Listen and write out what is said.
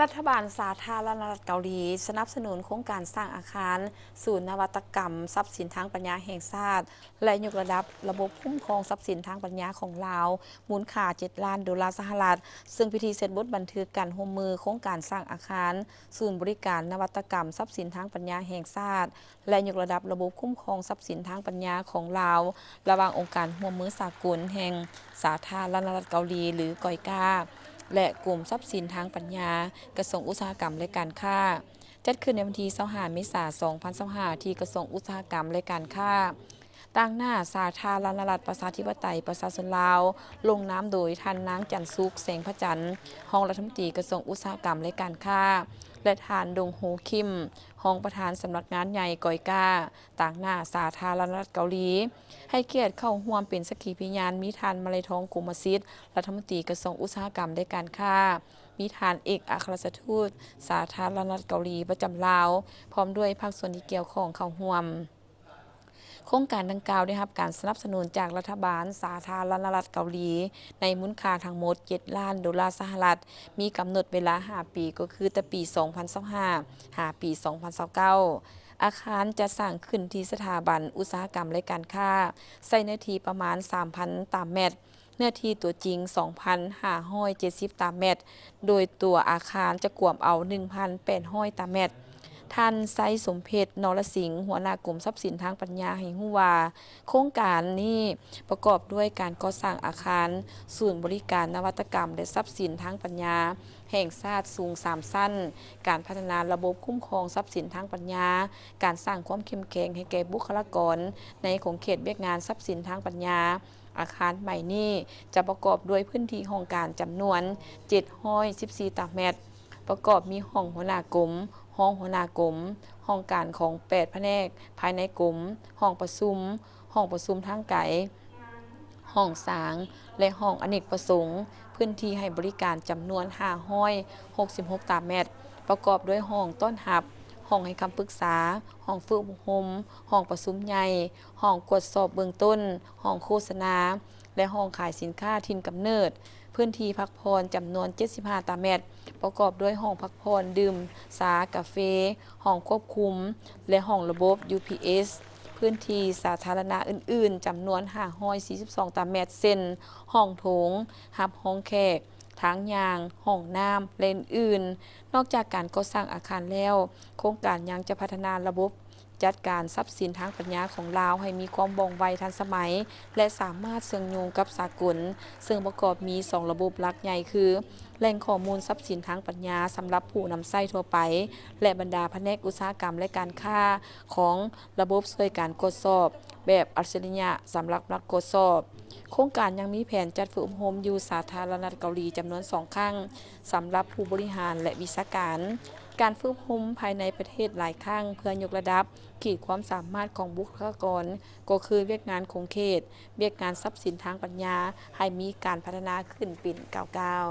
รัฐบาลสาธารณรัฐเกาหลีสนับสนุนโครงการสร้างอาคารศูนย์นวัตกรรมทรัพย์สินทางปัญญาแห่งชาติและยกระดับระบบคุ้มครองทรัพย์สินทางปัญญาของลาวมูลค่า7 ล้านดอลลาร์สหรัฐซึ่งพิธีเสร็จบทบันทึกการร่วมมือโครงการสร้างอาคารศูนย์บริการนวัตกรรมทรัพย์สินทางปัญญาแห่งชาติและยกระดับระบบคุ้มครองทรัพย์สินทางปัญญาของลาวระหว่างองค์การร่วมมือสากลแห่งสาธารณรัฐเกาหลีหรือกอยกาและกลุ่มทรัพย์สินทางปัญญากระทรวงอุตสาหกรรมและการค้าจัดขึ้นในวันที่25เมษายน2025ที่กระทรวงอุตสาหกรรมและการค้าตั้งหน้าสาธารณรัฐประชาธิปไตยประชาชนลาวลงนามโดยท่านนางจันสุขแสงพระจันทร์รองรัฐมนตรีกระทรวงอุตสาหกรรมและการค้าและท่านดงโฮคิมรองประธานสำนักงานใหญ่กอยกาต่างหน้าสาธารณรัฐเกาหลีให้เกียรติเข้าร่วมเป็นสักขีพยานมีท่านมาลัยทองกุมสิทธิ์รัฐมนตรีกระทรวงอุตสาหกรรมและการค้ามีฐานเอกอัครราชทูตสาธารณรัฐเกาหลีประจำลาวพร้อมด้วยภาคส่วนที่เกี่ยวข้องเข้าร่วมโครงการดังกล่าวได้รับการสนับสนุนจากรัฐบาลสาธารณรัฐเกาหลีในมูลค่าทั้งหมด7 ล้านดอลลาร์สหรัฐมีกำหนดเวลา5 ปีก็คือแต่ปี2025หาปี2029อาคารจะสร้างขึ้นที่สถาบันอุตสาหกรรมและการค้าใช้เนื้อที่ประมาณ 3,000 ตารางเมตรเนื้อที่ตัวจริง 2,570 ตารางเมตรโดยตัวอาคารจะกวมเอา 1,800 ตารางเมตรท่านไซสมเพชรนรสิงห์หัวหน้ากลุ่มทรัพย์สินทางปัญญาให้ฮู้ว่าโครงการนี้ประกอบด้วยการก่อสร้างอาคารศูนย์บริการนวัตกรรมและทรัพย์สินทางปัญญาแห่งชาติสูง3ชั้นการพัฒนาระบบคุ้มครองทรัพย์สินทางปัญญาการสร้างความเข้มแข็งให้แก่บุคลากรในของเขตเวียกงานทรัพย์สินทางปัญญาอาคารใหม่นี้จะประกอบด้วยพื้นที่ห้องการจำนวน714 ตารางเมตรประกอบมีห้องหัวหน้ากรมห้องหัวหน้ากรมห้องการของ8แผนกภายในกรมห้องประชุมห้องประชุมทางไกลห้องสางและห้องอเนกประสงค์พื้นที่ให้บริการจำนวน566 ตารางเมตรประกอบด้วยห้องต้อนรับห้องให้คำปรึกษาห้องฝึกอบรมห้องประชุมใหญ่ห้องตรวจสอบเบื้องต้นห้องโฆษณาและห้องขายสินค้าถิ่นกำเนิดพื้นที่พักผ่อนจำนวน75 ตารางเมตรประกอบด้วยห้องพักผ่อนดื่มสากาแฟห้องควบคุมและห้องระบบ UPS พื้นที่สาธารณะอื่นๆจำนวน542 ตารางเมตรเส้นห้องโถงหับห้องแขกทางยางห้องน้ำและอื่นๆนอกจากการก่อสร้างอาคารแล้วโครงการยังจะพัฒนาระบบจัดการทรัพย์สินทางปัญญาของลาวให้มีความว่องไวทันสมัยและสามารถเชื่อมโยงกับสากลซึ่งประกอบมี2ระบบหลักใหญ่คือแหล่งข้อมูลทรัพย์สินทางปัญญาสำหรับผู้นำใช้ทั่วไปและบรรดาแผนกอุตสาหกรรมและการค้าของระบบช่วยการตรวจสอบแบบอัจฉริยะสำหรับนักตรวจสอบโครงการยังมีแผนจัดฝึกอบรมอยู่สาธารณรัฐเกาหลีจำนวน2 ครั้งสำหรับผู้บริหารและวิชาการฝึกอบรมภายในประเทศหลายครั้งเพื่อยกระดับขีดความสามารถของบุคลากรก็คือเวียกงานคงเขตเวียกงานทรัพย์สินทางปัญญาให้มีการพัฒนาขึ้นเป็นก้าว